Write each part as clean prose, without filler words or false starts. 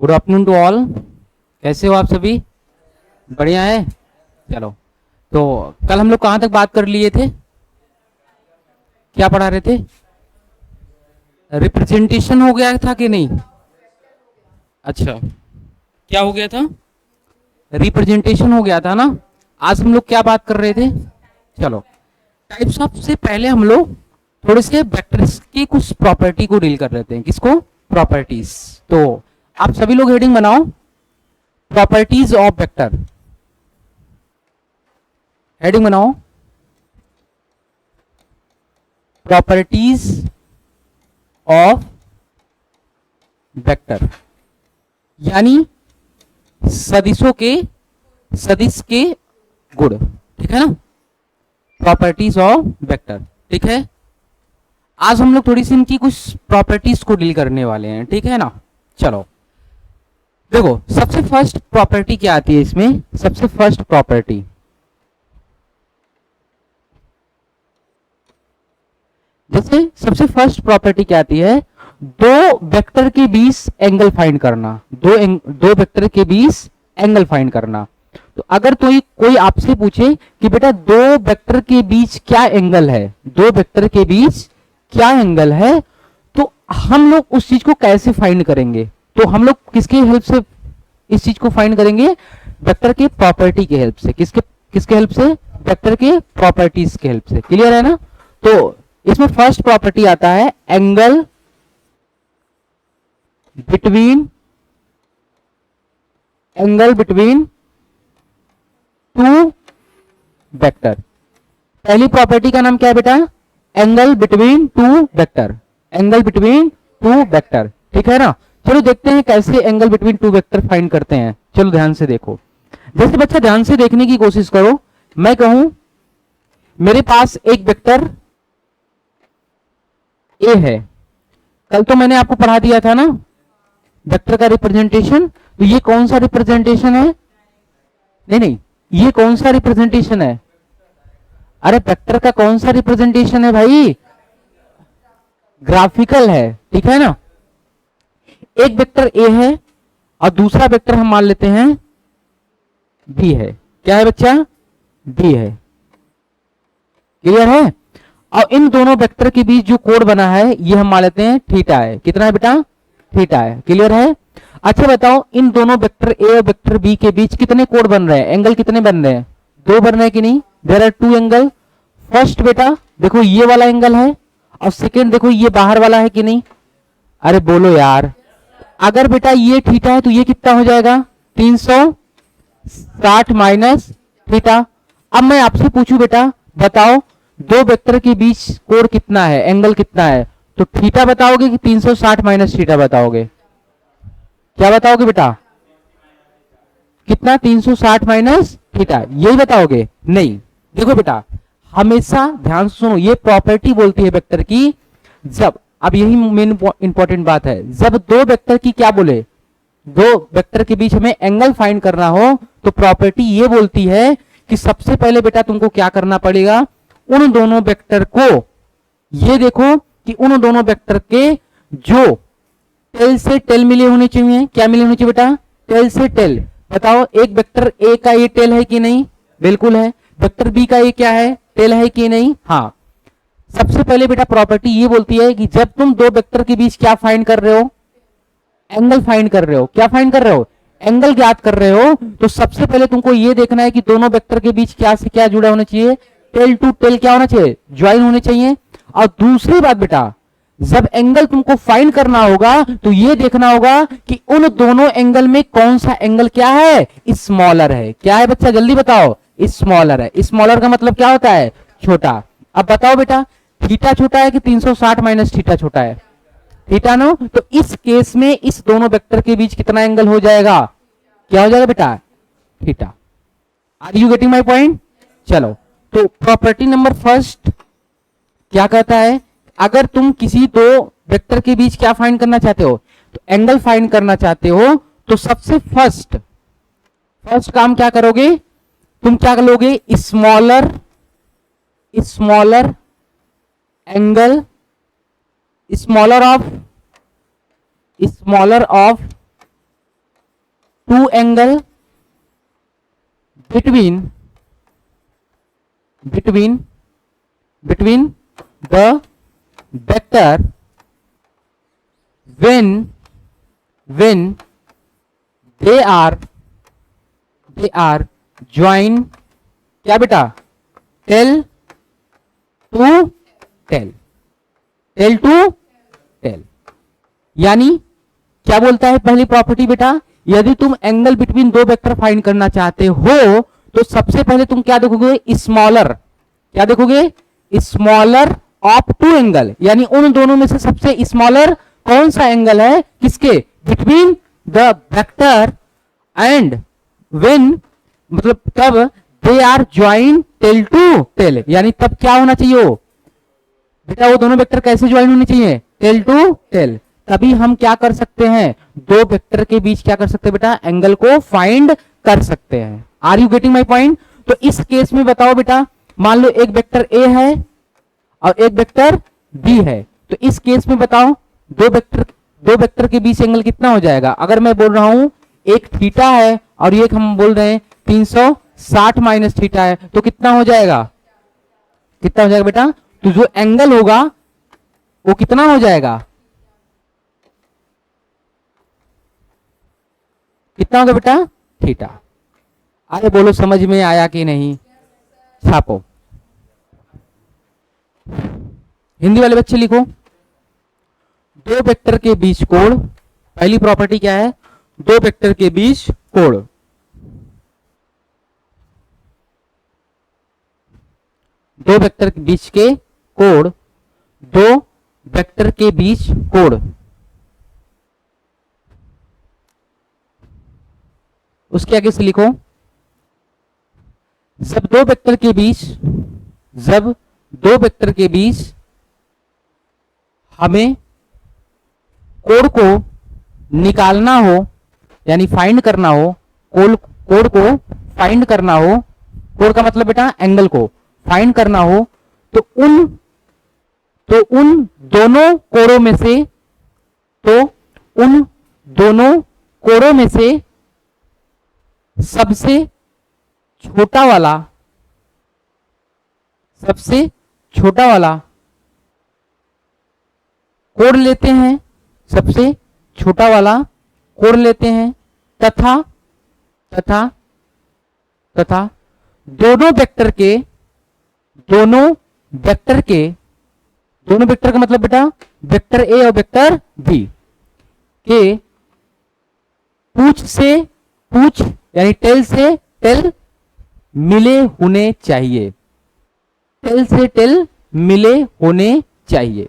Good afternoon to all. कैसे हो आप सभी? बढ़िया है। चलो, तो कल हम लोग कहाँ तक बात कर लिए थे? क्या पढ़ा रहे थे? रिप्रेजेंटेशन हो गया था कि नहीं? अच्छा, क्या हो गया था? रिप्रेजेंटेशन हो गया था ना। आज हम लोग क्या बात कर रहे थे? चलो, टाइप्स ऑफ से पहले हम लोग थोड़े से वेक्टर्स की कुछ प्रॉपर्टी को डील कर लेते हैं। किसको? प्रॉपर्टीज। तो आप सभी लोग हेडिंग बनाओ, प्रॉपर्टीज ऑफ वेक्टर। हेडिंग बनाओ, प्रॉपर्टीज ऑफ वेक्टर, यानी सदिश के गुण। ठीक है ना? Properties of vector. ठीक है, आज हम लोग थोड़ी सी इनकी कुछ प्रॉपर्टीज को डील करने वाले हैं। ठीक है ना? चलो देखो, सबसे फर्स्ट प्रॉपर्टी क्या आती है इसमें? सबसे फर्स्ट प्रॉपर्टी, जैसे सबसे फर्स्ट प्रॉपर्टी क्या आती है? दो वेक्टर के बीच एंगल फाइंड करना। दो वेक्टर के बीच एंगल फाइंड करना। तो अगर कोई आपसे पूछे कि बेटा दो वेक्टर के बीच क्या एंगल है, दो वेक्टर के बीच क्या एंगल है, तो हम लोग उस चीज को कैसे फाइंड करेंगे? तो हम लोग किसके हेल्प से इस चीज को फाइंड करेंगे? वेक्टर के प्रॉपर्टी के हेल्प से। किसके हेल्प से? वेक्टर के प्रॉपर्टीज के हेल्प से। क्लियर है ना? तो इसमें फर्स्ट प्रॉपर्टी आता है एंगल बिटवीन टू वेक्टर। पहली प्रॉपर्टी का नाम क्या है बेटा? Angle between two vector. Angle between two vector. ठीक है ना? चलो देखते हैं कैसे angle between two vector find करते हैं। चलो ध्यान से देखो। जैसे बच्चा ध्यान से देखने की कोशिश करो, मैं कहूं मेरे पास एक वेक्टर ए है। कल तो मैंने आपको पढ़ा दिया था ना वेक्टर का रिप्रेजेंटेशन। तो ये कौन सा रिप्रेजेंटेशन है? नहीं, ये कौन सा रिप्रेजेंटेशन है? अरे वेक्टर का कौन सा रिप्रेजेंटेशन है भाई? ग्राफिकल है। ठीक है ना? एक वेक्टर ए है और दूसरा वेक्टर हम मान लेते हैं बी है। क्या है बच्चा? बी है। क्लियर है? और इन दोनों वेक्टर के बीच जो कोण बना है ये हम मान लेते हैं थीटा है। कितना है बेटा? थीटा है। क्लियर है? अच्छा बताओ, इन दोनों वेक्टर ए और वेक्टर बी के बीच कितने कोण बन रहे हैं? एंगल कितने बन रहे हैं? दो बन रहे हैं कि नहीं? There are two angle. First बेटा देखो ये वाला एंगल है, और सेकेंड देखो ये बाहर वाला है कि नहीं? अरे बोलो यार। अगर बेटा ये थीटा है तो ये कितना हो जाएगा? 360 माइनस थीटा। अब मैं आपसे पूछूं बेटा, बताओ दो वेक्टर के बीच कोण कितना है, एंगल कितना है? तो थीटा बताओगे कि 360 माइनस थीटा बताओगे? क्या बताओगे बेटा? कितना? 360 माइनस थीटा, यही बताओगे? नहीं। देखो बेटा, हमेशा ध्यान से सुनो, ये प्रॉपर्टी बोलती है वेक्टर की, जब, अब यही मेन इंपॉर्टेंट बात है, जब दो वेक्टर की क्या बोले, दो वेक्टर के बीच हमें एंगल फाइंड करना हो, तो प्रॉपर्टी ये बोलती है कि सबसे पहले बेटा तुमको क्या करना पड़ेगा? उन दोनों वेक्टर को, ये देखो कि उन दोनों वेक्टर के जो टेल से टेल मिले होने चाहिए। क्या मिले होने चाहिए बेटा? टेल से टेल। बताओ एक वेक्टर ए का ये टेल है कि नहीं? बिल्कुल है। वेक्टर बी का ये क्या है? टेल है कि नहीं? हाँ। सबसे पहले बेटा प्रॉपर्टी ये बोलती है कि जब तुम दो वेक्टर के बीच क्या फाइंड कर रहे हो? एंगल फाइंड कर रहे हो। क्या फाइंड कर रहे हो? एंगल ज्ञात कर रहे हो। तो सबसे पहले तुमको ये देखना है कि दोनों वेक्टर के बीच क्या से क्या जुड़ा होना चाहिए? टेल टू टेल क्या होना चाहिए? ज्वाइन होने चाहिए। और दूसरी बात बेटा, जब एंगल तुमको फाइंड करना होगा तो ये देखना होगा कि उन दोनों एंगल में कौन सा एंगल क्या है? स्मॉलर है। क्या है बच्चा? जल्दी बताओ। स्मॉलर है। स्मॉलर का मतलब क्या होता है? छोटा। अब बताओ बेटा, थीटा छोटा है कि 360 माइनस थीटा छोटा है? Theta no. तो इस केस में इस दोनों वेक्टर के बीच कितना एंगल हो जाएगा? क्या हो जाएगा बेटा? Theta. Are you getting my point? चलो, तो प्रॉपर्टी नंबर फर्स्ट क्या कहता है? अगर तुम किसी दो वेक्टर के बीच क्या फाइंड करना चाहते हो, तो एंगल फाइंड करना चाहते हो, तो सबसे फर्स्ट काम क्या करोगे? तुम क्या करोगे? Smaller angle, smaller of two angle between the vector when they are join क्या बेटा, टेल टू टेल। यानी क्या बोलता है पहली प्रॉपर्टी बेटा, यदि तुम एंगल बिटवीन दो वेक्टर फाइंड करना चाहते हो तो सबसे पहले तुम क्या देखोगे, स्मॉलर, क्या देखोगे, स्मॉलर ऑफ टू एंगल, यानी उन दोनों में से सबसे स्मॉलर कौन सा एंगल है, किसके, between the vector and when, मतलब तब they are join tail to tail, यानी तब क्या होना चाहिए वो बेटा, वो दोनों वेक्टर कैसे ज्वाइन होने चाहिए, टेल टू टेल। तभी हम क्या कर सकते हैं, दो वेक्टर के बीच क्या कर सकते हैं बेटा, एंगल को फाइंड कर सकते हैं। Are you getting my point. तो इस केस में बताओ बेटा, मान लो एक वेक्टर ए है और एक वेक्टर बी है, तो इस केस में बताओ दो वेक्टर के बीच एंगल कितना हो जाएगा। अगर मैं बोल रहा हूं एक थीटा है और एक हम बोल रहे हैं 360 माइनस थीटा है, तो कितना हो जाएगा, कितना हो जाएगा बेटा, तो जो एंगल होगा वो कितना हो जाएगा, कितना होगा बेटा, थीटा। अरे बोलो समझ में आया कि नहीं, छापो। हिंदी वाले बच्चे लिखो, दो वेक्टर के बीच कोण, पहली प्रॉपर्टी क्या है, दो वेक्टर के बीच कोण, दो वेक्टर के बीच के कोण, दो वेक्टर के बीच कोण, उसके आगे से लिखो, जब दो वेक्टर के बीच हमें कोण को निकालना हो, यानी फाइंड करना हो, कोण को फाइंड करना हो, कोण का मतलब बेटा एंगल को फाइंड करना हो, तो उन दोनों कोणों में से सबसे छोटा वाला कोण लेते हैं, सबसे छोटा वाला कोण लेते हैं, तथा दोनों वेक्टर का मतलब बेटा वेक्टर ए और वेक्टर बी के पूछ यानी टेल से टेल मिले होने चाहिए, टेल से टेल मिले होने चाहिए।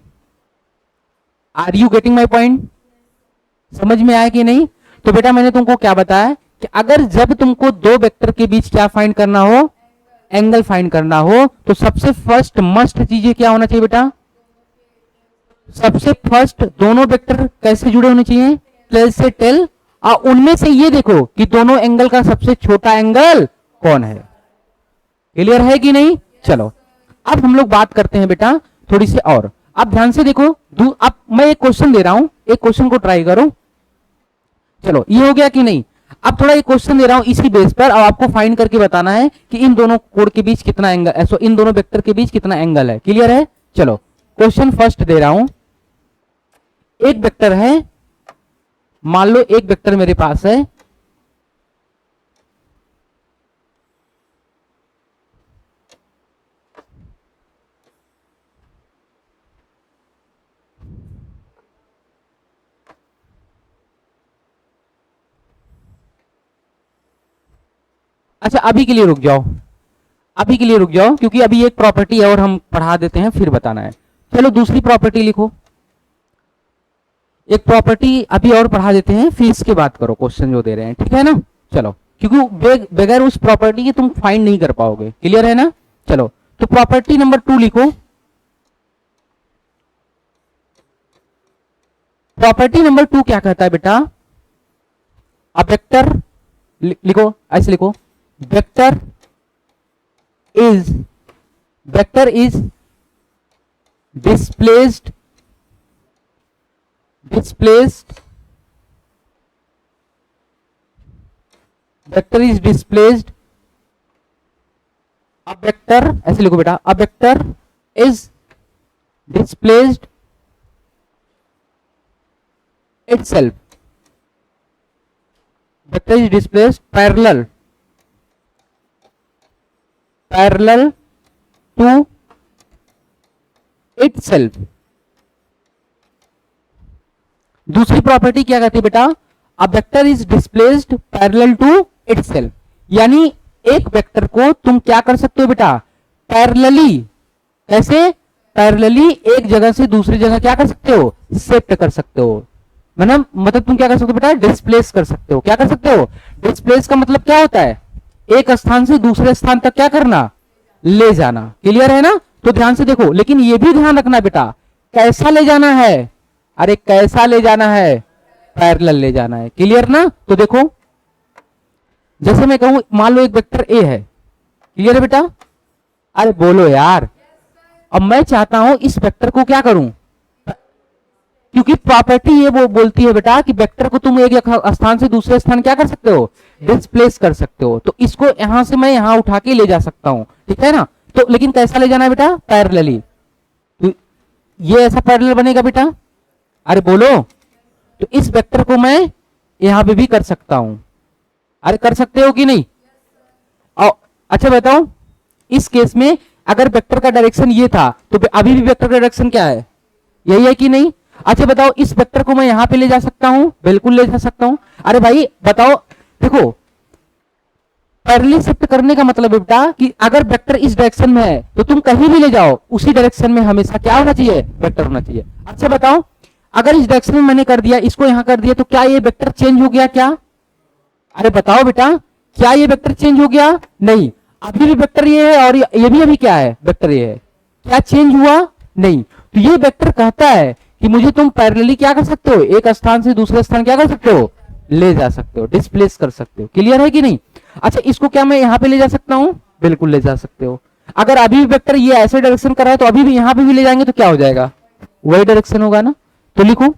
Are you getting my point, समझ में आया कि नहीं। तो बेटा मैंने तुमको क्या बताया कि अगर जब तुमको दो वेक्टर के बीच क्या फाइंड करना हो, एंगल फाइंड करना हो, तो सबसे फर्स्ट मस्ट चीजें क्या होना चाहिए बेटा, सबसे फर्स्ट दोनों वेक्टर कैसे जुड़े होने चाहिए, टेल से टेल, और उनमें से ये देखो कि दोनों एंगल का सबसे छोटा एंगल कौन है। क्लियर है कि नहीं। चलो अब हम लोग बात करते हैं बेटा थोड़ी सी और। अब ध्यान से देखो, अब मैं एक क्वेश्चन दे रहा हूं, एक क्वेश्चन को ट्राई करो। चलो ये हो गया कि नहीं। अब थोड़ा एक क्वेश्चन दे रहा हूं इसी बेस पर, और आपको फाइंड करके बताना है कि इन दोनों कोण के बीच कितना एंगल है, इन दोनों वेक्टर के बीच कितना एंगल है। क्लियर है। चलो क्वेश्चन फर्स्ट दे रहा हूं। एक वेक्टर है, मान लो एक वेक्टर मेरे पास है, अच्छा अभी के लिए रुक जाओ, अभी के लिए रुक जाओ, क्योंकि अभी एक प्रॉपर्टी और हम पढ़ा देते हैं फिर बताना है। चलो दूसरी प्रॉपर्टी लिखो, एक प्रॉपर्टी अभी और पढ़ा देते हैं फिर इसके बात करो क्वेश्चन जो दे रहे हैं, ठीक है ना। चलो क्योंकि बगैर उस प्रॉपर्टी के तुम फाइंड नहीं कर पाओगे। क्लियर है ना। चलो तो प्रॉपर्टी नंबर 2 लिखो। प्रॉपर्टी नंबर 2 क्या कहता है बेटा, अब वेक्टर लिखो, ऐसे लिखो, vector is displaced vector is displaced, a vector, ऐसे लिखो बेटा, a vector is displaced itself, vector is displaced parallel to itself। दूसरी प्रॉपर्टी क्या कहती है बेटा, a vector is displaced parallel to itself, यानी एक वेक्टर को तुम क्या कर सकते हो बेटा, पैरेलली, कैसे, पैरेलली एक जगह से दूसरी जगह क्या कर सकते हो, शिफ्ट कर सकते हो। मतलब तुम क्या कर सकते हो बेटा, डिस्प्लेस कर सकते हो। क्या कर सकते हो, डिस्प्लेस का मतलब क्या होता है, एक स्थान से दूसरे स्थान तक क्या करना, ले जाना। क्लियर है ना, तो ध्यान से देखो, लेकिन ये भी ध्यान रखना बेटा, कैसा ले जाना है, अरे कैसा ले जाना है, पैरेलल ले जाना है। क्लियर ना, तो देखो जैसे मैं कहूं, मान लो एक वेक्टर ए है, क्लियर है बेटा, अरे बोलो यार, अब मैं चाहता हूं इस वेक्टर को क्या करूं, क्योंकि प्रॉपर्टी ये वो बोलती है बेटा कि वेक्टर को तुम एक स्थान से दूसरे स्थान क्या कर सकते हो, डिस्प्लेस कर सकते हो। तो इसको यहां से मैं यहां उठा के ले जा सकता हूं, ठीक है ना, तो लेकिन कैसा ले जाना है बेटा, पैरेलली। तो ये ऐसा पैरेलल बनेगा बेटा, अरे बोलो, तो इस वेक्टर को मैं यहां पे भी कर सकता हूं, अरे कर सकते हो कि नहीं। और अच्छा बताओ, इस केस में अगर वेक्टर का डायरेक्शन ये था तो अभी भी वेक्टर का डायरेक्शन क्या है, यही है कि नहीं। अच्छा बताओ, इस वेक्टर को मैं यहां पे ले जा सकता हूं, बिल्कुल ले जा सकता हूं। अरे भाई बताओ, देखो पैरेलली शिफ्ट करने का मतलब बेटा कि अगर वेक्टर इस डायरेक्शन में है तो तुम कहीं भी ले जाओ, उसी डायरेक्शन में हमेशा क्या होना चाहिए, वेक्टर होना चाहिए। अच्छा बताओ, अगर इस डायरेक्शन में मैंने कर दिया, इसको यहां कर दिया, तो क्या ये वेक्टर चेंज हो गया क्या, अरे बताओ बेटा, क्या ये वेक्टर चेंज हो गया, नहीं, अभी भी वेक्टर ये है और ये भी अभी क्या है, वेक्टर ये है, क्या चेंज हुआ, नहीं। तो ये वेक्टर कहता है कि मुझे तुम पैरेलली क्या कर सकते हो, एक स्थान से दूसरे स्थान क्या कर सकते हो, ले जा सकते हो, डिस्प्लेस कर सकते हो। क्लियर है कि नहीं। अच्छा, इसको क्या मैं यहां पे ले जा सकता हूं, बिल्कुल ले जा सकते हो। अगर अभी भी वेक्टर ये ऐसे डायरेक्शन कर रहा है तो अभी भी यहां पे भी ले जाएंगे तो क्या हो जाएगा, वही डायरेक्शन होगा ना। तो लिखो,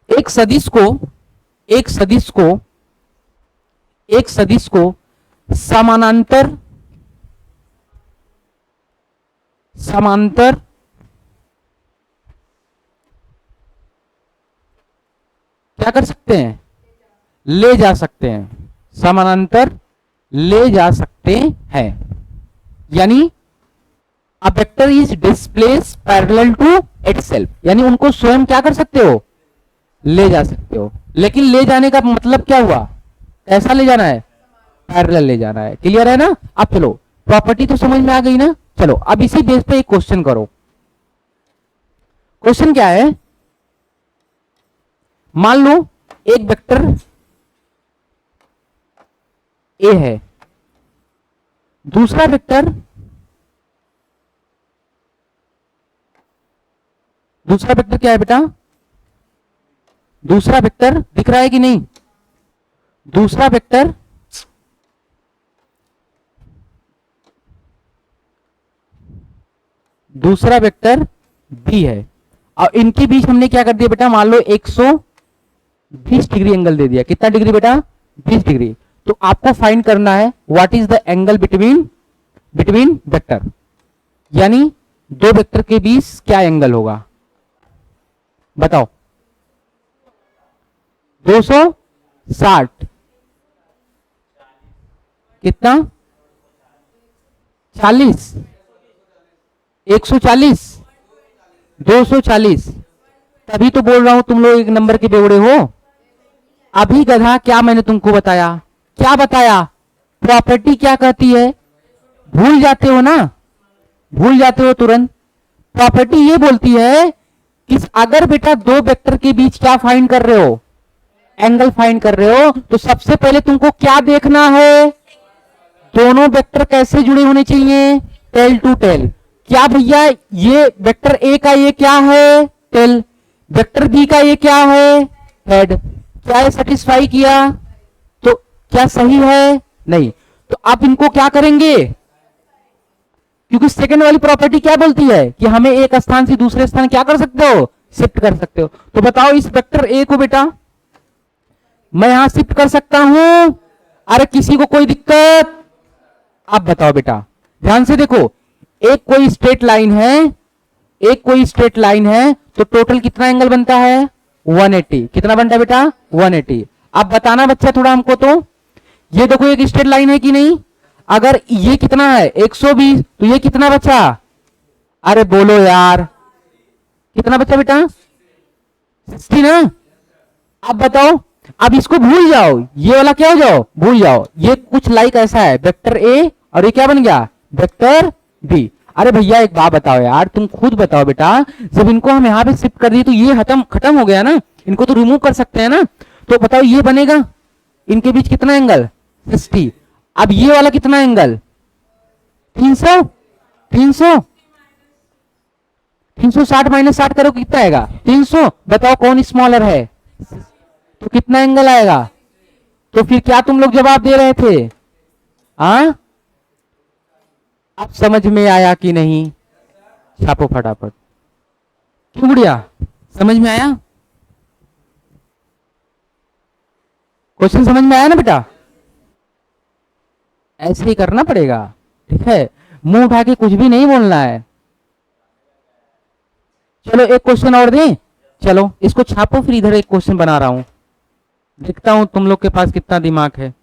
एक सदिश को समानांतर क्या कर सकते हैं, ले जा सकते हैं, समानांतर ले जा सकते हैं, यानी a vector is displace parallel to itself, यानी उनको स्वयं क्या कर सकते हो, ले जा सकते हो। लेकिन ले जाने का मतलब क्या हुआ, ऐसा ले जाना है, पैरेलल ले जाना है। क्लियर है ना। अब चलो, प्रॉपर्टी तो समझ में आ गई ना। चलो अब इसी बेस पे एक क्वेश्चन करो। क्वेश्चन क्या है, मान लो एक वेक्टर ए है, दूसरा वेक्टर क्या है बेटा, दूसरा वेक्टर दिख रहा है कि नहीं, दूसरा वेक्टर बी है, और इनके बीच हमने क्या कर दिया बेटा, मान लो 120 डिग्री एंगल दे दिया। कितना डिग्री बेटा, 20 डिग्री। तो आपको फाइंड करना है what is the angle between vector, यानी दो वेक्टर के बीच क्या एंगल होगा, बताओ। 260, कितना, 40, 140, 240। तभी तो बोल रहा हूं तुम लोग एक नंबर के बेवड़े हो। अभी गधा, क्या मैंने तुमको बताया, क्या बताया, प्रॉपर्टी क्या कहती है, भूल जाते हो ना, भूल जाते हो तुरंत। प्रॉपर्टी ये बोलती है कि अगर बेटा दो वेक्टर के बीच क्या फाइंड कर रहे हो, एंगल फाइंड कर रहे हो, तो सबसे पहले तुमको क्या देखना है, दोनों वेक्टर कैसे जुड़े होने चाहिए, टेल टू टेल। क्या भैया, ये वेक्टर ए का ये क्या है, टेल, वेक्टर बी का ये क्या है, हेड। क्या ये सेटिस्फाई किया, तो क्या सही है, नहीं। तो आप इनको क्या करेंगे, क्योंकि सेकंड वाली प्रॉपर्टी क्या बोलती है कि हमें एक स्थान से दूसरे स्थान क्या कर सकते हो, शिफ्ट कर सकते हो। तो बताओ इस वेक्टर ए को बेटा मैं यहां शिफ्ट कर सकता हूं? अरे किसी को कोई दिक्कत? आप बताओ बेटा, ध्यान से देखो, एक कोई स्ट्रेट लाइन है, एक कोई स्ट्रेट लाइन है, तो टोटल कितना एंगल बनता है? 180। कितना बनता है बेटा? 180। अब बताना बच्चा थोड़ा हमको, तो ये देखो एक स्ट्रेट लाइन है कि नहीं? अगर ये कितना है 120, तो ये कितना बचा? अरे बोलो यार, कितना बचा बेटा? 60 ना? अब बताओ, अब इसको भूल जाओ, ये वाला क्या हो जाओ, भूल जाओ। ये कुछ लाइक ऐसा है, वेक्टर ए और ये क्या बन गया? Vector B. अरे भैया एक बात बताओ यार, तुम खुद बताओ बेटा, जब इनको हम यहां पे शिफ्ट कर दिए तो ये खत्म हो गया ना, इनको तो रिमूव कर सकते हैं ना, तो बताओ ये बनेगा, इनके बीच कितना एंगल? 60। अब ये वाला कितना एंगल? 300। 300 360 माइनस 60 करो कितना आएगा? 300। बताओ कौन स्मॉलर है, तो कितना एंगल आएगा? तो फिर क्या तुम लोग जवाब दे रहे थे? हाँ, अब समझ में आया कि नहीं? छापो फटाफट। क्यों गुड़िया, समझ में आया? क्वेश्चन समझ में आया ना बेटा? ऐसे ही करना पड़ेगा, ठीक है, मुंह उठा के कुछ भी नहीं बोलना है। चलो एक क्वेश्चन और दें, चलो इसको छापो, फिर इधर एक क्वेश्चन बना रहा हूं, देखता हूं तुम लोग के पास कितना दिमाग है।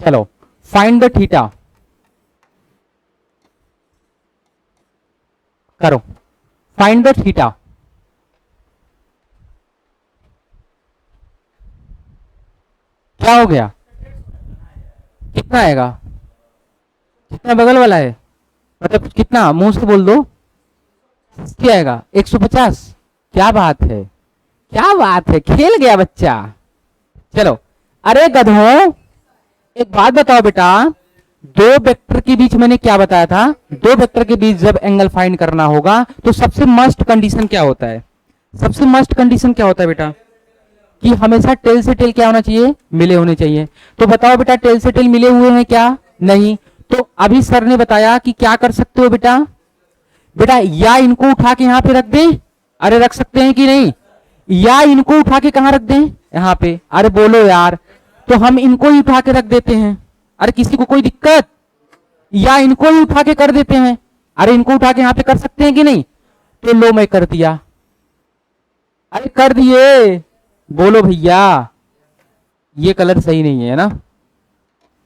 चलो फाइंड द थीटा करो, फाइंड द थीटा। क्या हो गया? कितना आएगा? कितना बगल वाला है, मतलब कितना, मुंह से बोल दो। क्या आएगा? 150। क्या बात है, क्या बात है, खेल गया बच्चा। चलो, अरे गधों, एक बात बताओ बेटा, दो वेक्टर के बीच मैंने क्या बताया था? दो वेक्टर के बीच जब एंगल फाइंड करना होगा तो सबसे मस्ट कंडीशन क्या होता है? सबसे मस्ट कंडीशन क्या होता है बेटा? कि हमेशा टेल से टेल क्या होना चाहिए? मिले होने चाहिए। तो बताओ बेटा, टेल से टेल मिले हुए हैं क्या? नहीं। तो अभी सर ने बताया कि क्या कर सकते हो बेटा? बेटा या इनको उठा के यहां पे रख दें, अरे रख सकते हैं कि नहीं? या इनको उठा के कहां रख दें? यहां पे। अरे बोलो यार, तो हम इनको ही उठा के रख देते हैं। अरे किसी को कोई दिक्कत? या इनको ही उठा के कर देते हैं। अरे इनको उठा के यहां पे कर सकते हैं कि नहीं? तो लो मैं कर दिया। अरे कर दिए, बोलो भैया। ये कलर सही नहीं है ना,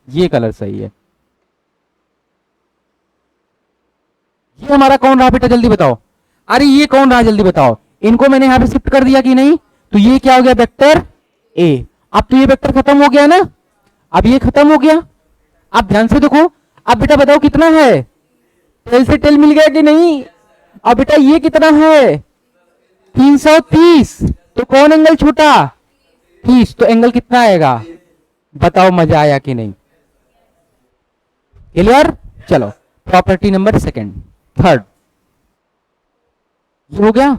ये कलर सही है। ये हमारा कौन रहा बेटा, जल्दी बताओ। अरे ये कौन रहा, जल्दी बताओ। इनको मैंने यहां पे शिफ्ट कर दिया कि नहीं? तो ये क्या हो गया? Vector A. अब तो ये वेक्टर खत्म हो गया ना, अब ये खत्म हो गया। अब ध्यान से देखो, अब बेटा बताओ कितना है? टेल से टेल मिल गया कि नहीं? अब बेटा ये कितना है? 330। तो कौन एंगल छोटा? 30। तो एंगल कितना आएगा? बताओ, मजा आया कि नहीं? क्लियर? चलो प्रॉपर्टी नंबर सेकंड, थर्ड ये हो गया।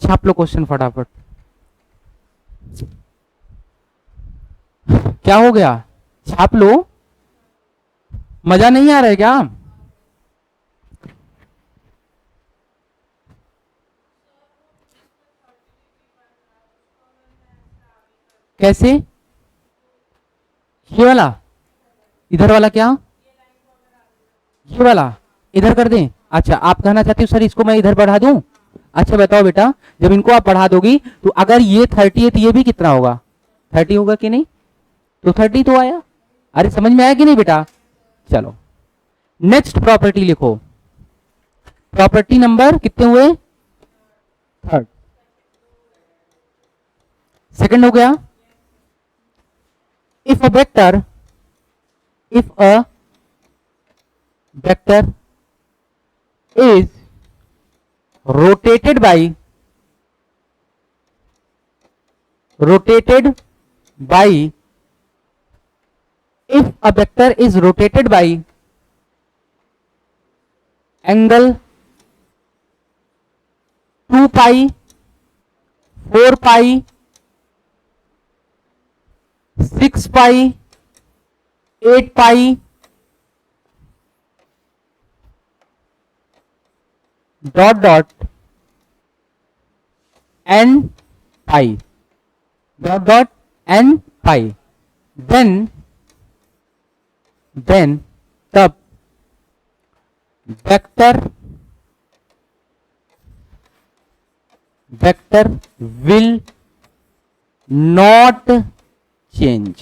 छाप लो क्वेश्चन फटाफट। क्या हो गया? छाप लो। मजा नहीं आ रहा है क्या? कैसे? ये वाला, इधर वाला क्या? ये वाला इधर कर दें? अच्छा, आप कहना चाहते हो सर इसको मैं इधर बढ़ा दूं? अच्छा बताओ बेटा, जब इनको आप बढ़ा दोगी तो अगर ये 30 है तो ये भी कितना होगा? 30 होगा कि नहीं? तो 30 तो आया। अरे समझ में आया कि नहीं बेटा? चलो नेक्स्ट प्रॉपर्टी लिखो। प्रॉपर्टी नंबर कितने हुए? थर्ड। सेकंड हो गया। if a vector is rotated by if a vector is rotated by angle 2 pi, 4 pi, 6 pi, 8 pi, dot dot n pi, dot dot n pi, then तब vector will not change.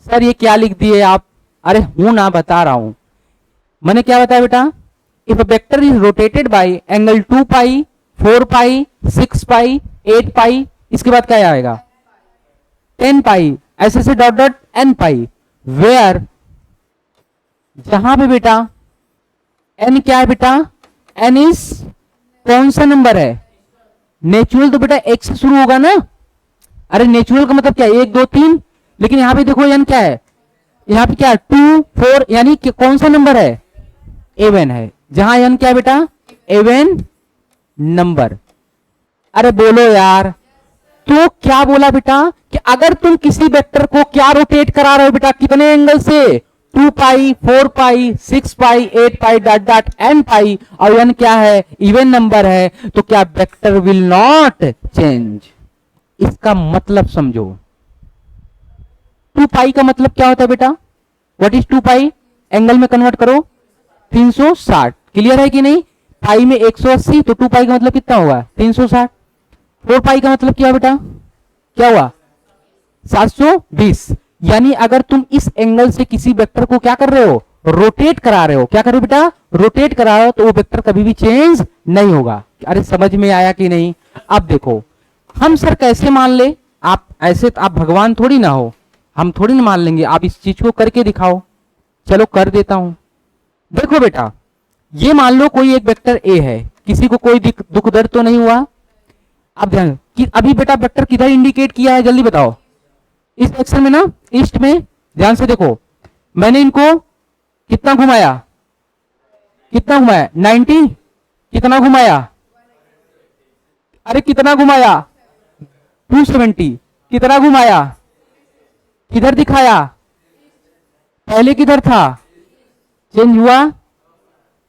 Sir ये क्या लिख दिए आप? अरे हूं ना, बता रहा हूं। मैंने क्या बताया बेटा? If a vector is rotated by angle 2 pi, 4 pi, 6 pi, 8 pi, इसके बाद क्या आएगा? 10 पाई, ऐसे से dot dot n pi, where जहां पे बेटा n क्या है बेटा? n इज कौन सा नंबर है? नेचुरल तो बेटा एक से शुरू होगा ना। अरे नेचुरल का मतलब क्या है? 1 2 3, लेकिन यहां पे देखो n क्या है? यहां पे क्या है? 2 4, यानी कि कौन सा नंबर है? एवन है। जहां n क्या है बेटा? Even number. अरे बोलो यार, तो क्या बोला बेटा कि अगर तुम किसी वेक्टर को क्या रोटेट करा रहे हो बेटा? कितने एंगल से? 2 pi, 4 pi, 6 pi, 8 pi, dot dot n पाई, और n क्या है? इवन नंबर है। तो क्या वेक्टर विल नॉट चेंज? इसका मतलब समझो। 2 पाई का मतलब क्या होता है बेटा? What is 2 pi? एंगल में कन्वर्ट करो, 360। क्लियर है कि नहीं? पाई में 180, तो 2 पाई का मतलब कितना होगा? 360। 4 पाई का मतलब क्या बेटा? क्या हुआ? 720। यानी अगर तुम इस एंगल से किसी वेक्टर को क्या कर रहे हो? रोटेट करा रहे हो। क्या कर रहे हो बेटा? रोटेट करा रहे हो, तो वो वेक्टर कभी भी चेंज नहीं होगा। अरे समझ में आया कि नहीं? अब देखो, हम सर कैसे मान ले? आप ऐसे तो आप भगवान थोड़ी ना हो, हम थोड़ी ना मान लेंगे। आप इस चीज को करके दिखाओ। चलो कर देता हूं। देखो बेटा, ये मान लो कोई एक वेक्टर ए है, किसी को कोई दुख दर्द तो नहीं हुआ। अब ध्यान कि अभी बेटा वेक्टर किधर इंडिकेट किया है? जल्दी बताओ। इस एक्शन में ना, ईस्ट में। ध्यान से देखो, मैंने इनको कितना घुमाया? कितना घुमाया? 90। कितना घुमाया? अरे कितना घुमाया? 270। कितना घुमाया? किधर दिखाया? पहले किधर था? चेंज हुआ?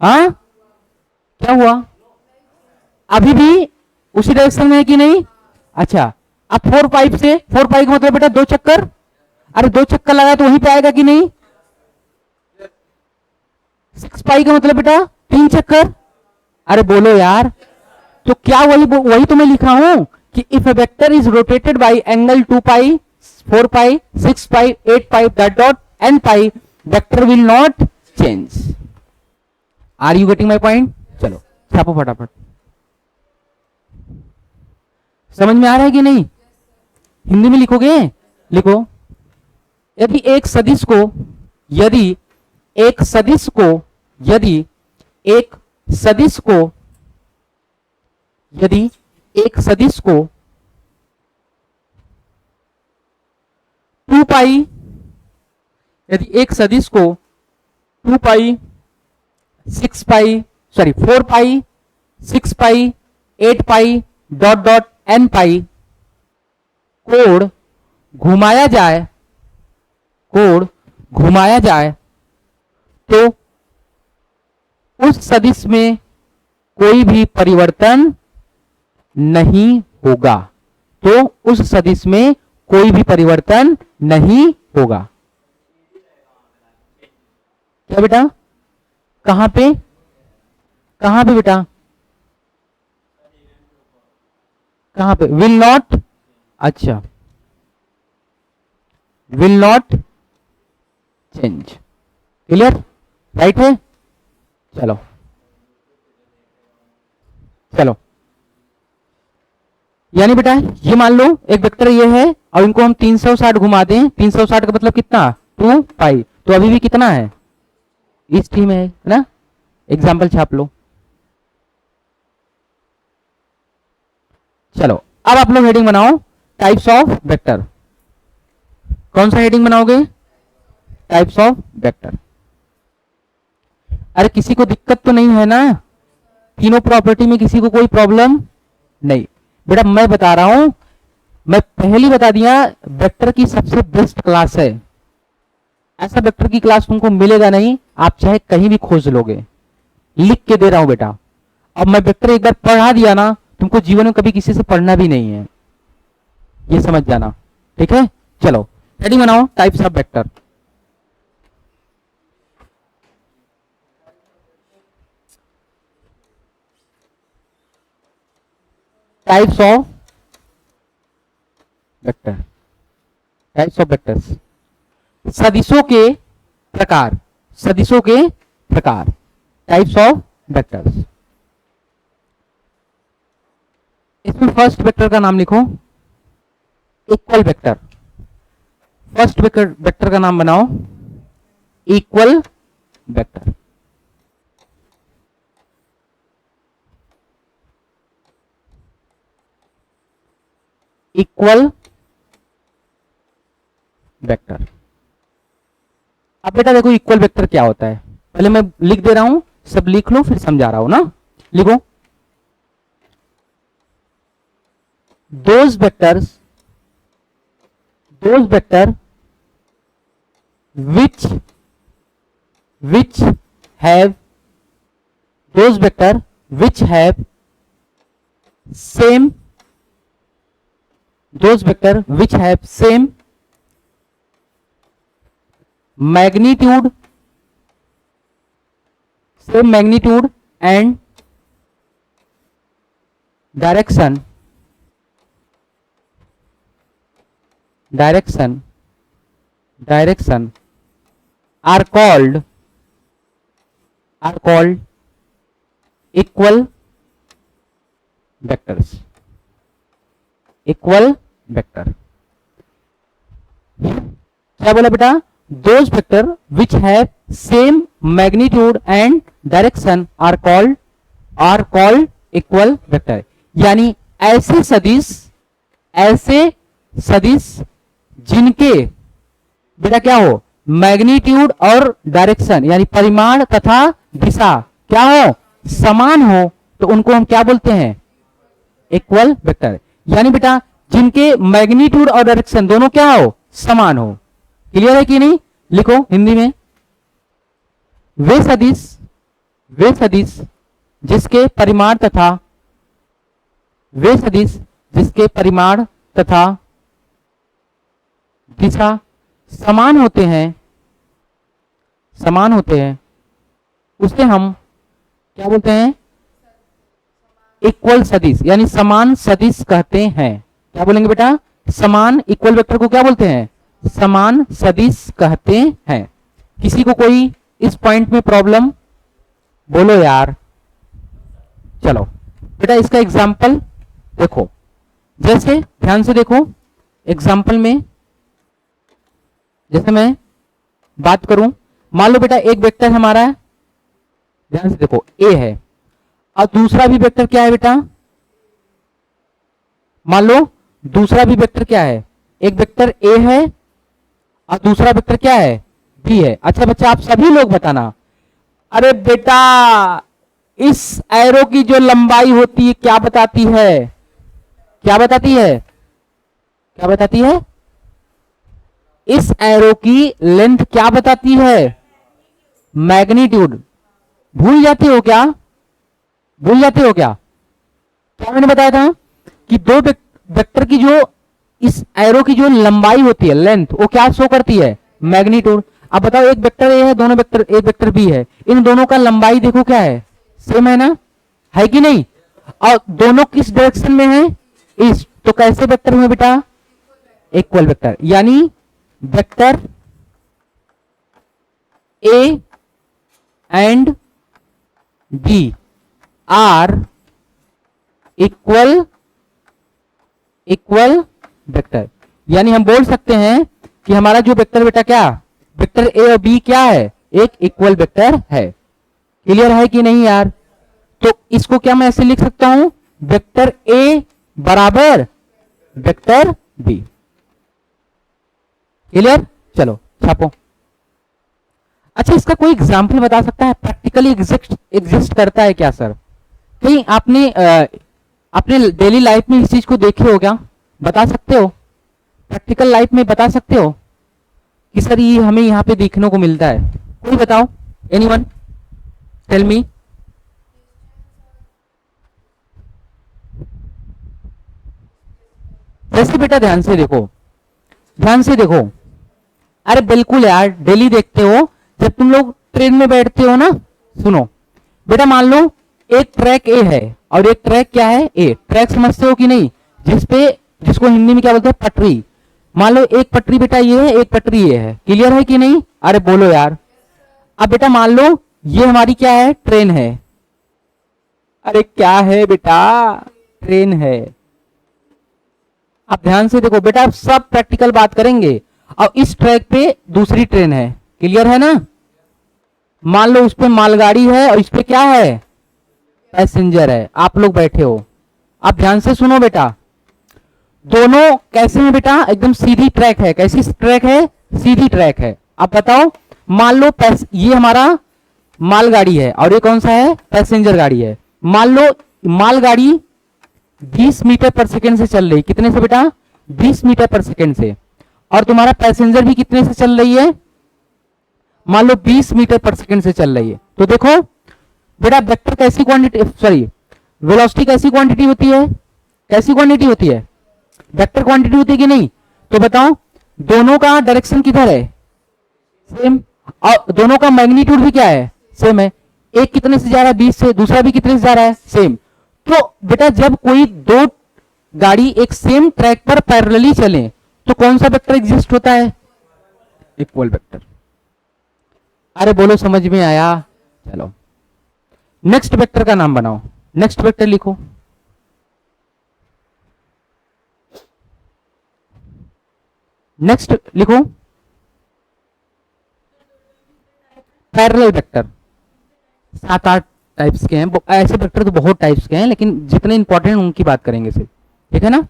हाँ, क्या हुआ? अभी भी उसी डायरेक्शन में है कि नहीं? अच्छा, अब 4 पाइप से, 4 पाइप का मतलब बेटा 2 चक्कर। अरे 2 चक्कर लगाया तो वहीं पे आएगा कि नहीं? 6 पाई का मतलब बेटा 3 चक्कर। अरे बोलो यार, तो क्या वही तो मैं लिखा हूं कि if a vector is rotated by angle 2 pi, 4 pi, 6 pi, 8 pi, dot dot n pi, vector will not change. Are you getting my point? चलो छापो फटाफट। समझ में आ रहा है कि नहीं? हिंदी में लिखोगे? लिखो। यदि एक सदिश को यदि एक सदिश को यदि एक सदिश को यदि एक सदिश को 2 पाई यदि एक सदिश को 2 पाई 6 पाई sorry 4 pi 6 pi 8 pi dot dot n पाई कोण घुमाया जाए तो उस सदिश में कोई भी परिवर्तन नहीं होगा। तो उस सदिश में कोई भी परिवर्तन नहीं होगा। क्या बेटा? कहां पे? कहां पे बेटा? कहां पे? Will not. अच्छा, will not change. Clear? Right है? चलो चलो यानी बेटा ये मान लो एक वेक्टर ये है और इनको हम 360 घुमा दें, 360 का मतलब कितना 2 पाई, तो अभी भी कितना है इस टी में है ना। एग्जाम्पल छाप लो। चलो अब आप लोग हेडिंग बनाओ टाइप्स ऑफ वेक्टर। कौन सा हेडिंग बनाओगे? Types of vector. अरे किसी को दिक्कत तो नहीं है ना? तीनों प्रॉपर्टी में किसी को कोई प्रॉब्लम नहीं? बेटा मैं बता रहा हूं, मैं पहले बता दिया वेक्टर की सबसे बेस्ट क्लास है। ऐसा वेक्टर की क्लास तुमको मिलेगा नहीं, आप चाहे कहीं भी खोज लोगे। लिख के दे रहा हूं बेटा। अब मैं वेक्टर एक बार पढ़ा दिया ना, तुमको जीवन में कभी किसी से पढ़ना भी नहीं है, ये समझ जाना। ठीक है, चलो हेडिंग बनाओ types of vector. Types of vector, types of vectors, सदिशों के प्रकार, सदिशों के प्रकार, टाइप्स ऑफ वेक्टर्स। इसमें फर्स्ट वेक्टर का नाम लिखो इक्वल वेक्टर। फर्स्ट वेक्टर का नाम बनाओ इक्वल वेक्टर। Equal vector. अब बेटा देखो इक्वल वेक्टर क्या होता है, पहले मैं लिख दे रहा हूं, सब लिख लो फिर समझा रहा हूं ना। लिखो those vector which have those vector which have same those vector which have same magnitude and direction are called equal vectors। Equal vector क्या बोला बेटा? Those vector which have same magnitude and direction are called equal vector. यानी ऐसे सदिश जिनके बेटा क्या हो, मैग्नीट्यूड और डायरेक्शन यानी परिमाण तथा दिशा क्या हो, समान हो, तो उनको हम क्या बोलते हैं? Equal vector. यानी बेटा जिनके मैग्नीट्यूड और डायरेक्शन दोनों क्या हो, समान हो। क्लियर है कि नहीं? लिखो हिंदी में, वे सदिश जिसके परिमाण तथा दिशा समान होते हैं उसे हम क्या बोलते हैं? इक्वल सदिश यानी समान सदिश कहते हैं। क्या बोलेंगे बेटा? समान इक्वल वेक्टर को क्या बोलते हैं? समान सदिश कहते हैं। किसी को कोई इस पॉइंट में प्रॉब्लम? बोलो यार। चलो बेटा इसका एग्जाम्पल देखो, जैसे ध्यान से देखो एग्जाम्पल में, जैसे मैं बात करूं, मान लो बेटा एक वेक्टर हमारा है, ध्यान से देखो ए है, और दूसरा भी वेक्टर क्या है बेटा? मान लो दूसरा भी वेक्टर क्या है? एक वेक्टर ए है और दूसरा वेक्टर क्या है? बी है। अच्छा बच्चा आप सभी लोग बताना, अरे बेटा इस एरो की जो लंबाई होती है क्या बताती है? क्या बताती है? क्या बताती है? इस एरो की लेंथ क्या बताती है? मैग्नीट्यूड। भूल जाते हो क्या? भूल जाते हो क्या? क्या मैंने बताया था कि दो वेक्टर की जो इस एरो की जो लंबाई होती है, लेंथ, वो क्या शो करती है? मैग्नीट्यूड। अब बताओ एक वेक्टर ए है, दोनों वेक्टर एक वेक्टर बी है, इन दोनों का लंबाई देखो क्या है? सेम है ना? है कि नहीं? और दोनों किस डायरेक्शन में है? इस, तो कैसे वेक्टर हुए बेटा? Equal vector. यानी vector A and B are equal equal vector. यानी हम बोल सकते हैं कि हमारा जो वेक्टर बेटा क्या, वेक्टर ए और बी क्या है, एक इक्वल वेक्टर है। क्लियर है कि नहीं यार? तो इसको क्या मैं ऐसे लिख सकता हूं, वेक्टर ए बराबर वेक्टर बी। क्लियर? चलो छापो। अच्छा, इसका कोई एग्जाम्पल बता सकता है, प्रैक्टिकली एग्जिस्ट करता है क्या सर? कहीं आपने अपने डेली लाइफ में इस चीज को देखे हो क्या? बता सकते हो? प्रैक्टिकल लाइफ में बता सकते हो कि सर ये हमें यहाँ पे देखने को मिलता है? कोई बताओ, एनीवन टेल मी। जैसे बेटा ध्यान से देखो, ध्यान से देखो। अरे बिल्कुल यार, डेली देखते हो जब तुम लोग ट्रेन में बैठते हो ना। सुनो बेटा, मान लो एक ट्रैक ए है और एक ट्रैक क्या है, ए। ट्रैक समझते हो कि नहीं? जिसपे, जिसको हिंदी में क्या बोलते हैं, पटरी। मान लो एक पटरी बेटा ये है, एक पटरी ये है। क्लियर है कि नहीं? अरे बोलो यार। अब बेटा मान लो ये हमारी क्या है, ट्रेन है। अरे क्या है बेटा, ट्रेन है। अब ध्यान से देखो बेटा, अब सब प्रैक्टिकल बात करेंगे। और इस ट्रैक पे दूसरी ट्रेन है। क्लियर है ना? मान लो उस पे मालगाड़ी है और इस पे क्या है, पैसेंजर है। आप लोग बैठे हो। अब ध्यान से सुनो बेटा, दोनों कैसे हैं बेटा, एकदम सीधी ट्रैक है। कैसी ट्रैक है, सीधी ट्रैक है। अब बताओ, मान लो ये हमारा मालगाड़ी है और ये कौन सा है, पैसेंजर गाड़ी है। मान लो मालगाड़ी 20 मीटर पर सेकेंड से चल रही। कितने से बेटा, 20 मीटर पर सेकेंड से। और तुम्हारा पैसेंजर भी कितने से चल रही है, मान लो 20 मीटर पर सेकेंड से चल रही है। तो देखो बेटा, वेक्टर कैसी क्वांटिटी, सॉरी वेलोसिटी कैसी क्वांटिटी होती है, कैसी क्वांटिटी होती है, वेक्टर क्वांटिटी होती है कि नहीं? तो बताओ, दोनों का डायरेक्शन किधर है, सेम। और दोनों का मैग्नीट्यूड भी क्या है, सेम है। एक कितने से जा रहा है, 20 से, दूसरा भी कितने से जा रहा है, सेम। तो बेटा जब कोई दो गाड़ी एक सेम ट्रैक पर पैरेलली चले तो कौन सा वेक्टर एग्जिस्ट होता है, इक्वल वेक्टर। अरे बोलो, समझ में आया? चलो नेक्स्ट वेक्टर का नाम बनाओ। नेक्स्ट वेक्टर लिखो। नेक्स्ट लिखो, पैरेलल वेक्टर। 7-8 टाइप्स के हैं ऐसे वेक्टर, तो बहुत टाइप्स के हैं, लेकिन जितने इंपॉर्टेंट उनकी बात करेंगे सिर्फ। ठीक है ना?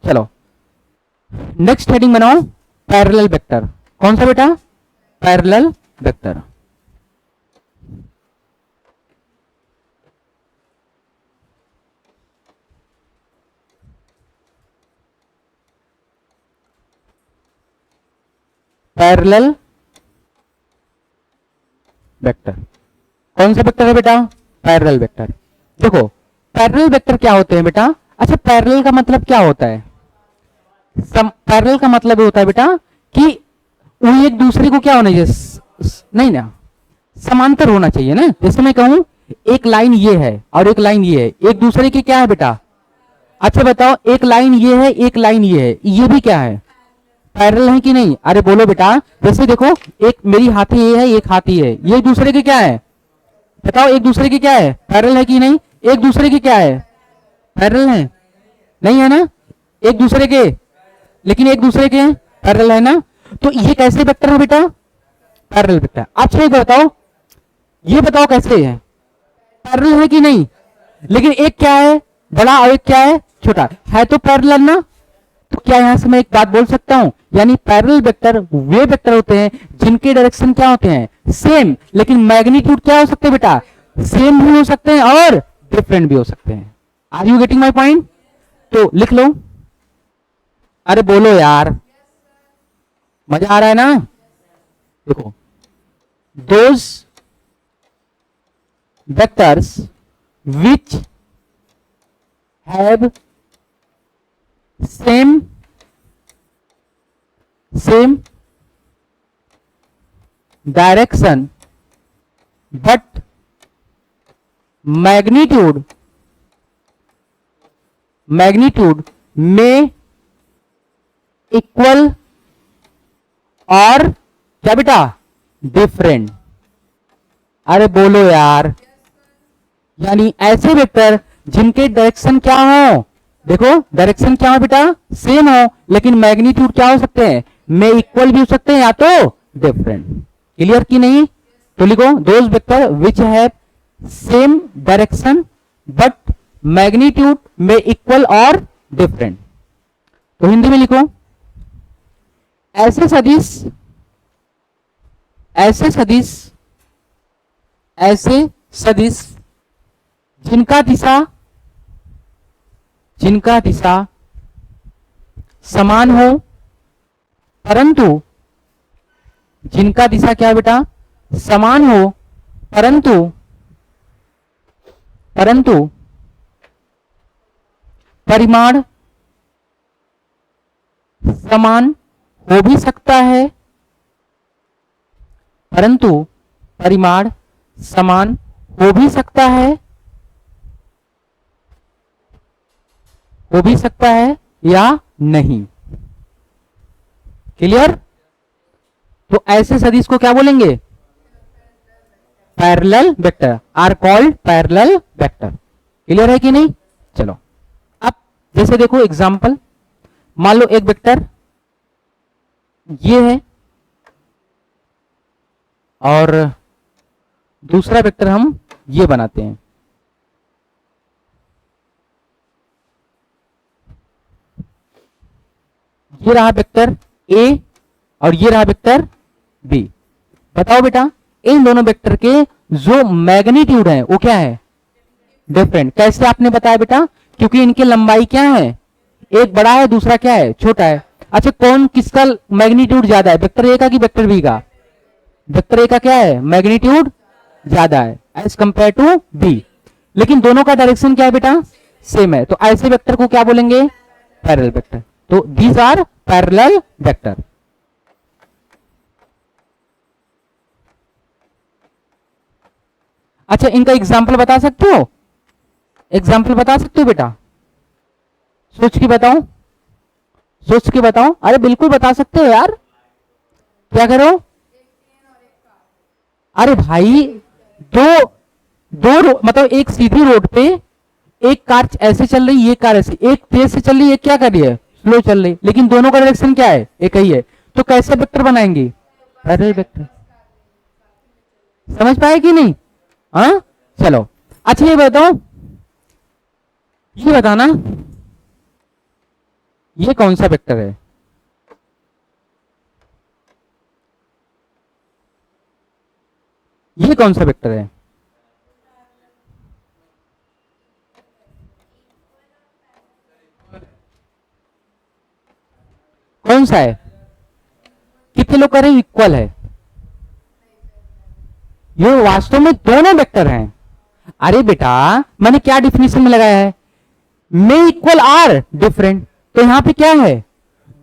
चलो नेक्स्ट हेडिंग बनाओ, पैरेलल वेक्टर। कौन सा बेटा, पैरेलल वेक्टर। पैरेलल वेक्टर कौन सा वेक्टर है बेटा, पैरेलल वेक्टर। देखो पैरेलल वेक्टर क्या होते हैं बेटा। अच्छा, पैरेलल का मतलब क्या होता है? पैरेलल का मतलब होता है बेटा कि वो एक दूसरे को क्या होना चाहिए, नहीं ना, समांतर होना चाहिए ना। जैसे मैं कहूं एक लाइन ये है और एक लाइन ये है, एक दूसरे के क्या है बेटा। अच्छा बताओ, एक लाइन ये है, एक लाइन ये है, ये भी क्या है, पैरेलल है कि नहीं? अरे बोलो बेटा। जैसे देखो, एक मेरी हाथी ये है, एक हाथी है, ये एक दूसरे के क्या है, बताओ, एक दूसरे के क्या है, पैरेलल है कि नहीं? एक दूसरे के क्या है, पैरेलल है, नहीं है ना? एक दूसरे के, लेकिन एक दूसरे के पैरेलल है ना? तो ये कैसे वेक्टर है बेटा, पैरेलल वेक्टर। अच्छा एक बताओ, ये बताओ कैसे है, पैरेलल है कि नहीं? लेकिन एक क्या है बड़ा और एक क्या है छोटा, है तो पैरेलल ना। तो क्या यहां से मैं एक बात बोल सकता हूं, यानी पैरेलल वेक्टर वे वेक्टर होते हैं जिनके डायरेक्शन क्या होते हैं, सेम, लेकिन मैग्नीट्यूड क्या हो सकते हैं बेटा, सेम भी हो सकते हैं और डिफरेंट भी हो सकते हैं। Are you getting my point? तो लिख लो। अरे बोलो यार, मजा आ रहा है ना? देखो, those vectors which have same direction but magnitude may equal और क्या बेटा, डिफरेंट। अरे बोलो यार, यानी ऐसे वेक्टर जिनके डायरेक्शन क्या हो, देखो डायरेक्शन क्या हो बेटा, सेम हो, लेकिन मैग्नीट्यूड क्या हो सकते हैं, में इक्वल भी हो सकते हैं या तो डिफरेंट। क्लियर की नहीं? तो लिखो those vector which have same direction but magnitude में इक्वल और डिफरेंट। तो हिंदी में लिखो ऐसे सदिश, ऐसे सदिश, ऐसे सदिश जिनका दिशा, जिनका दिशा समान हो, परंतु जिनका दिशा क्या है बेटा, समान हो, परंतु परंतु परिमाण समान हो भी सकता है, परंतु परिमाण समान हो भी सकता है, हो भी सकता है या नहीं। क्लियर? तो ऐसे सदिश को क्या बोलेंगे, parallel vector, are called parallel vector. Clear है कि नहीं? चलो अब जैसे देखो एग्जांपल, मान लो एक वेक्टर ये है और दूसरा वेक्टर हम ये बनाते हैं। ये रहा वेक्टर ए और ये रहा वेक्टर बी। बताओ बेटा इन दोनों वेक्टर के जो मैग्नीट्यूड है वो क्या है, डिफरेंट। कैसे आपने बताया बेटा, क्योंकि इनकी लंबाई क्या है, एक बड़ा है दूसरा क्या है, छोटा है। अच्छा कौन किसका मैग्नीट्यूड ज्यादा है, वेक्टर ए का कि वेक्टर बी का? वेक्टर ए का क्या है, मैग्नीट्यूड ज्यादा है एज कंपेयर टू बी, लेकिन दोनों का डायरेक्शन क्या है बेटा, सेम है। तो ऐसे वेक्टर को क्या बोलेंगे, पैरेलल वेक्टर। तो दीज आर पैरेलल वेक्टर। अच्छा इनका एग्जाम्पल बता सकते हो, एग्जाम्पल बता सकते हो बेटा, सोच के बताओ, सोच के बताओ। अरे बिल्कुल बता सकते हो यार, क्या करो। अरे भाई दो मतलब एक सीधी रोड पे एक कार ऐसे चल रही है, ये कार ऐसे, एक तेज से चल रही है, क्या कर रही है, स्लो चल रही, लेकिन दोनों का डायरेक्शन क्या है, एक ही है। तो कैसे वेक्टर बनाएंगे, पैरेलल वेक्टर। समझ पाए कि नहीं? हाँ चलो। अच्छा ये बताओ, ये बताना ये कौन सा वेक्टर है, ये कौन सा वेक्टर है, कौन सा है? कितने लोग कह रहे हैं इक्वल है? ये वास्तव में दोनों वेक्टर हैं। अरे बेटा मैंने क्या डिफिनेशन में लगाया है, में इक्वल आर डिफरेंट। तो यहां पे क्या है,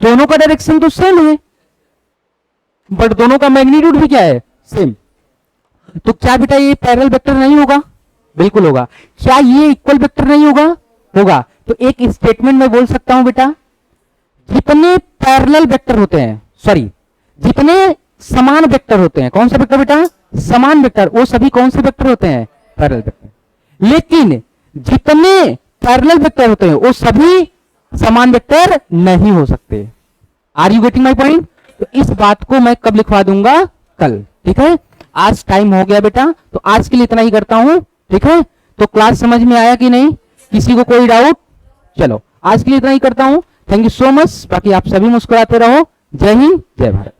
दोनों का डायरेक्शन तो सेम है बट दोनों का मैग्नीट्यूड भी क्या है, सेम। तो क्या बेटा ये पैरेलल वेक्टर नहीं होगा? बिल्कुल होगा। क्या ये इक्वल वेक्टर नहीं होगा? होगा। तो एक स्टेटमेंट में बोल सकता हूं बेटा, जितने पैरेलल वेक्टर होते हैं, सॉरी जितने समान वेक्टर होते हैं, कौन सा वेक्टर बेटा, समान वेक्टर, वो सभी कौन से वेक्टर होते हैं, पैरेलल वेक्टर। लेकिन जितने पैरेलल वेक्टर होते हैं वो सभी समान वेक्टर नहीं हो सकते। Are you getting my point? तो इस बात को मैं कब लिखवा दूंगा, कल। ठीक है, आज टाइम हो गया बेटा, तो आज के लिए इतना ही करता हूं। ठीक है, तो क्लास समझ में आया कि नहीं, किसी को कोई डाउट? चलो आज के लिए इतना ही करता हूं। Thank you so much. बाकी आप सभी मुस्कुराते रहो। जय हिंद, जय भारत।